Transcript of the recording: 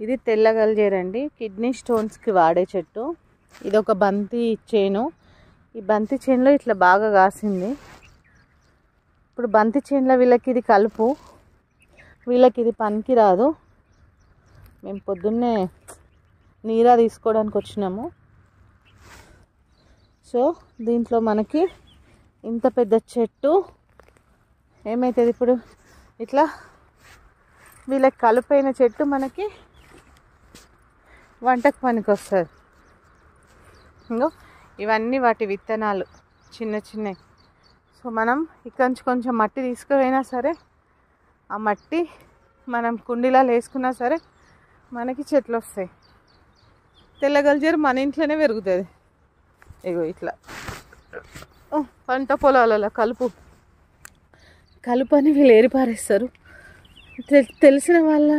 ఇది తెల్ల గల్జేరండి, కిడ్నీ స్టోన్స్కి వాడే చెట్టు. ఇది ఒక బంతి చేను. ఈ బంతి చేనులో ఇట్లా బాగా కాసింది. ఇప్పుడు బంతి చేనులో వీళ్ళకి ఇది కలుపు, వీళ్ళకి ఇది పనికి రాదు. మేము పొద్దున్నే నీరా తీసుకోవడానికి వచ్చినాము. సో దీంట్లో మనకి ఇంత పెద్ద చెట్టు ఏమవుతుంది, ఇప్పుడు ఇట్లా వీళ్ళకి కలుపైన చెట్టు మనకి వంటకు పనికి వస్తుంది. ఇంకో ఇవన్నీ వాటి విత్తనాలు చిన్న చిన్నవి. సో మనం ఇక్కడ నుంచి కొంచెం మట్టి తీసుకుపోయినా సరే, ఆ మట్టి మనం కుండీలలో వేసుకున్నా సరే మనకి చెట్లు వస్తాయి. తెల్ల గల్జేరు మన ఇంట్లోనే పెరుగుతుంది. ఇగో ఇట్లా పంట పొలాలలో కలుపు అని వీళ్ళు ఏరిపారేస్తారు. తెలిసిన వాళ్ళ